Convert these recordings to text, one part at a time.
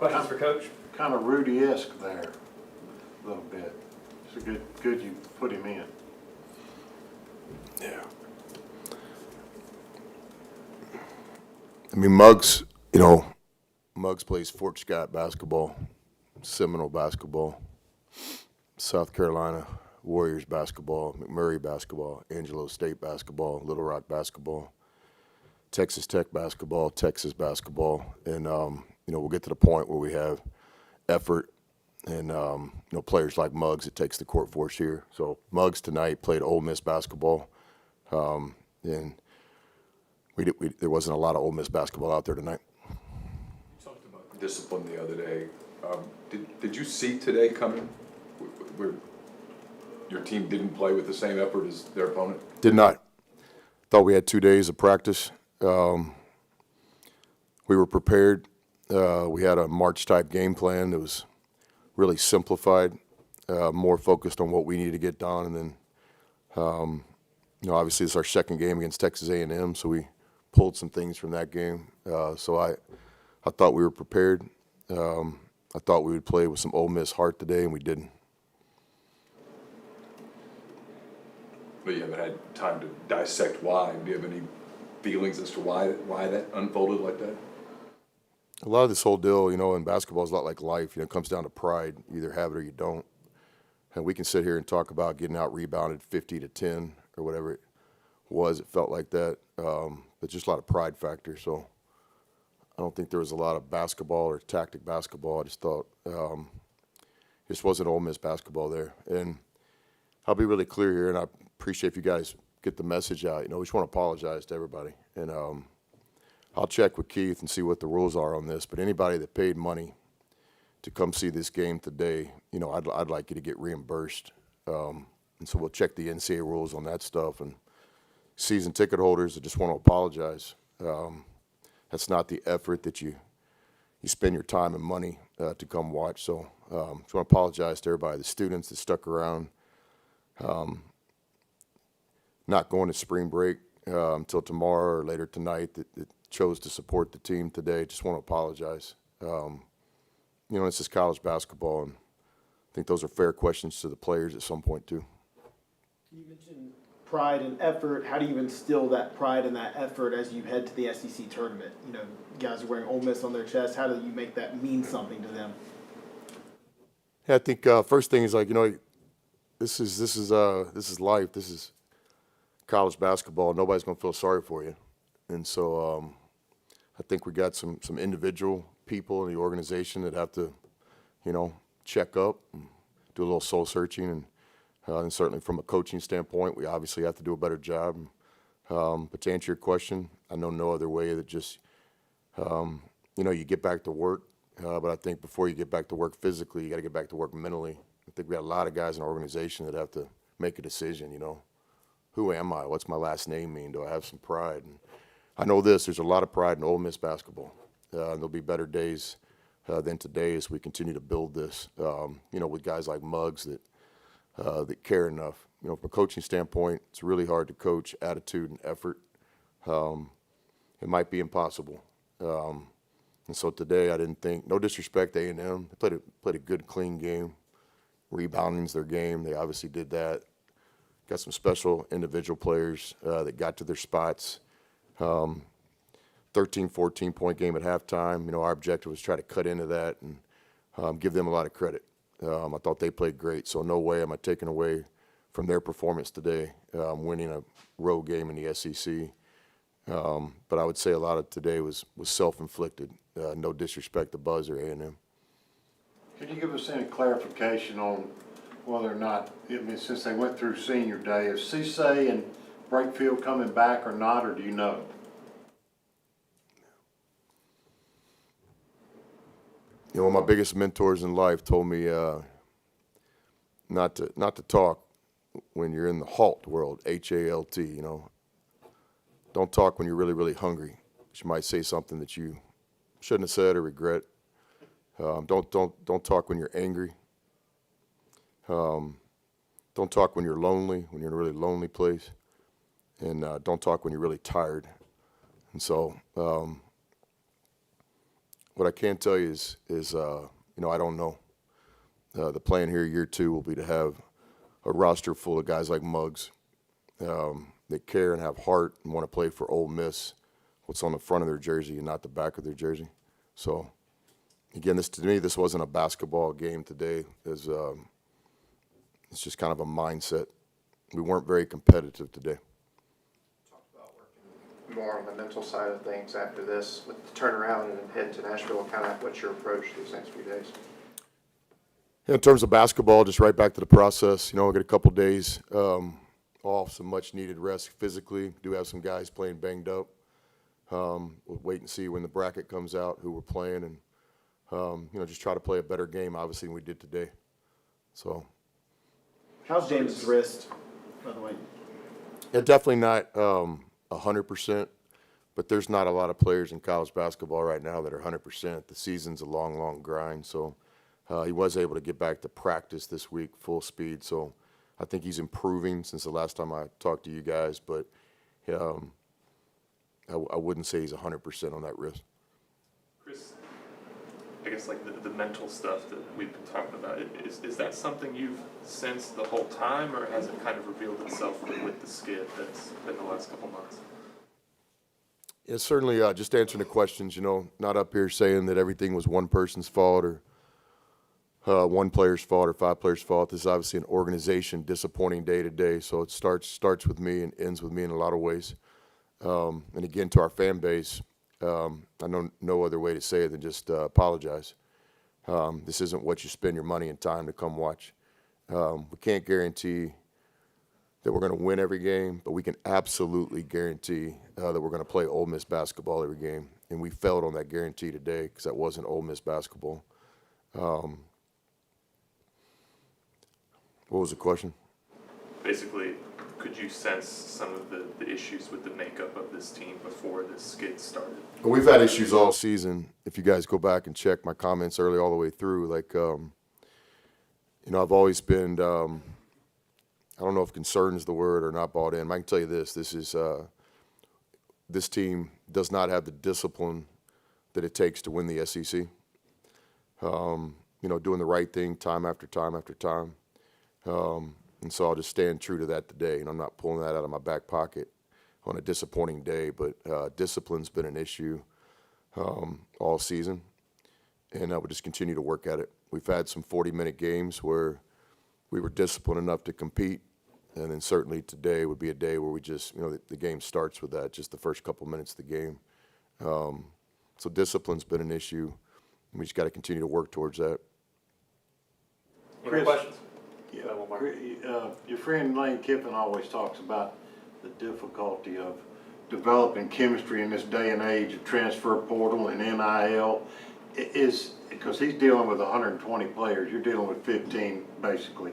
Questions for Coach? Kind of Rudy-esque there, a little bit. It's a good you put him in. Yeah. I mean, Muggs plays Fort Scott basketball, Seminole basketball, South Carolina Warriors basketball, McMurray basketball, Angelo State basketball, Little Rock basketball, Texas Tech basketball, Texas basketball, and we'll get to the point where we have effort and players like Muggs that takes the court for us here. So Muggs tonight played Ole Miss basketball, and there wasn't a lot of Ole Miss basketball out there tonight. You talked about discipline the other day. Did you see today coming where your team didn't play with the same effort as their opponent? Did not. Thought we had 2 days of practice. We were prepared. We had a March-type game plan that was really simplified, more focused on what we needed to get done. And then, obviously it's our second game against Texas A&M, so we pulled some things from that game. So I thought we were prepared. I thought we would play with some Ole Miss heart today, and we didn't. But you haven't had time to dissect why. Do you have any feelings as to why that unfolded like that? A lot of this whole deal, in basketball is a lot like life. It comes down to pride. You either have it or you don't. And we can sit here and talk about getting out rebounded 50-10 or whatever it was. It felt like that. But just a lot of pride factor. So I don't think there was a lot of basketball or tactic basketball. I just thought this wasn't Ole Miss basketball there. And I'll be really clear here, and I appreciate if you guys get the message out. We just want to apologize to everybody. And I'll check with Keith and see what the rules are on this. But anybody that paid money to come see this game today, I'd like you to get reimbursed. And so we'll check the NCAA rules on that stuff. And season ticket holders, I just want to apologize. That's not the effort that you spend your time and money to come watch. So just want to apologize to everybody, the students that stuck around, not going to spring break until tomorrow or later tonight that chose to support the team today. Just want to apologize. This is college basketball, and I think those are fair questions to the players at some point too. You mentioned pride and effort. How do you instill that pride and that effort as you head to the SEC tournament? Guys are wearing Ole Miss on their chest. How do you make that mean something to them? Yeah, I think first thing is this is life. This is college basketball. Nobody's gonna feel sorry for you, and so I think we got some individual people in the organization that have to, check up, and do a little soul searching, and certainly from a coaching standpoint, we obviously have to do a better job. But to answer your question, I know no other way that just, you get back to work. But I think before you get back to work physically, you got to get back to work mentally. I think we got a lot of guys in our organization that have to make a decision. Who am I? What's my last name mean? Do I have some pride? And I know there's a lot of pride in Ole Miss basketball. There'll be better days than today as we continue to build this, with guys like Muggs that care enough. From a coaching standpoint, it's really hard to coach attitude and effort. It might be impossible. And so today I didn't think, no disrespect to A&M, they played a good, clean game. Rebounding's their game. They obviously did that. Got some special individual players that got to their spots. 13, 14-point game at halftime. Our objective was try to cut into that and give them a lot of credit. I thought they played great, so no way am I taking away from their performance today, winning a road game in the SEC. But I would say a lot of today was self-inflicted. No disrespect to Buzz or A&M. Can you give us any clarification on whether or not, since they went through senior day, is Cisse and Brakefield coming back or not, or do you know? One of my biggest mentors in life told me not to talk when you're in the halt world, HALT. Don't talk when you're really, really hungry. You might say something that you shouldn't have said or regret. Don't talk when you're angry. Don't talk when you're lonely, when you're in a really lonely place, and don't talk when you're really tired. And so What I can tell you is I don't know. The plan here, year 2, will be to have a roster full of guys like Muggs that care and have heart and want to play for Ole Miss. What's on the front of their jersey and not the back of their jersey. So, again, to me, this wasn't a basketball game today. It's just kind of a mindset. We weren't very competitive today. Talked about working more on the mental side of things after this with the turnaround and head to Nashville. Kind of what's your approach these next few days? In terms of basketball, just right back to the process. We'll get a couple days off, some much-needed rest physically. Do have some guys playing banged up. We'll wait and see when the bracket comes out, who we're playing, and just try to play a better game, obviously, than we did today. So, How's James' wrist, by the way? yeah, definitely not 100%, but there's not a lot of players in college basketball right now that are 100%. The season's a long, long grind, so he was able to get back to practice this week, full speed. So I think he's improving since the last time I talked to you guys, but I wouldn't say he's 100% on that wrist. Chris, I guess like the mental stuff that we've been talking about, is that something you've sensed the whole time, or has it kind of revealed itself with the skid that's been the last couple months? Yeah, certainly just answering the questions, not up here saying that everything was one person's fault or one player's fault or 5 players' fault. This is obviously an organization, disappointing day to day, so it starts with me and ends with me in a lot of ways. And again, to our fan base, I know no other way to say it than just apologize. This isn't what you spend your money and time to come watch. We can't guarantee that we're going to win every game, but we can absolutely guarantee that we're going to play Ole Miss basketball every game. And we failed on that guarantee today because that wasn't Ole Miss basketball. What was the question? Basically, could you sense some of the issues with the makeup of this team before this skid started? Well, we've had issues all season. If you guys go back and check my comments early all the way through, I've always been, I don't know if concern is the word or not bought in. I can tell you this team does not have the discipline that it takes to win the SEC. Doing the right thing time after time after time. And so I'll just stand true to that today. And I'm not pulling that out of my back pocket on a disappointing day, but discipline's been an issue all season, and I would just continue to work at it. We've had some 40-minute games where we were disciplined enough to compete, and then certainly today would be a day where we just, the game starts with that, just the first couple minutes of the game. So discipline's been an issue, and we just got to continue to work towards that. Any more questions? Yeah, your friend Lane Kiffin always talks about the difficulty of developing chemistry in this day and age of transfer portal and NIL. Because he's dealing with 120 players, you're dealing with 15 basically.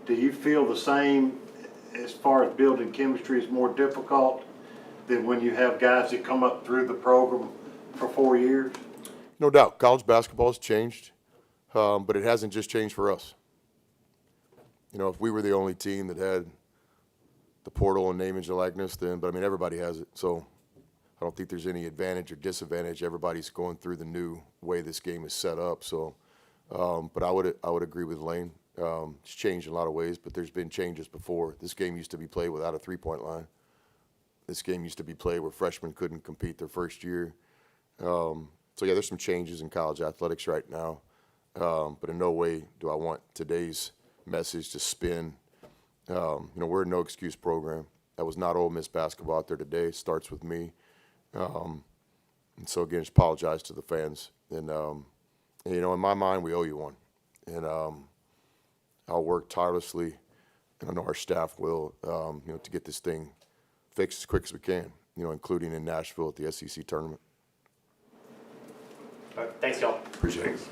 Do you feel the same as far as building chemistry is more difficult than when you have guys that come up through the program for 4 years? No doubt, college basketball has changed, but it hasn't just changed for us. If we were the only team that had the portal and name, image, and likeness, but everybody has it. So I don't think there's any advantage or disadvantage. Everybody's going through the new way this game is set up. So, but I would agree with Lane. It's changed in a lot of ways, but there's been changes before. This game used to be played without a three-point line. This game used to be played where freshmen couldn't compete their first year. So yeah, there's some changes in college athletics right now. But in no way do I want today's message to spin. We're a no-excuse program. That was not Ole Miss basketball out there today. It starts with me. And so, again, just apologize to the fans. And in my mind, we owe you one. And I'll work tirelessly, and I know our staff will, to get this thing fixed as quick as we can, including in Nashville at the SEC tournament. All right, thanks, y'all. Appreciate it.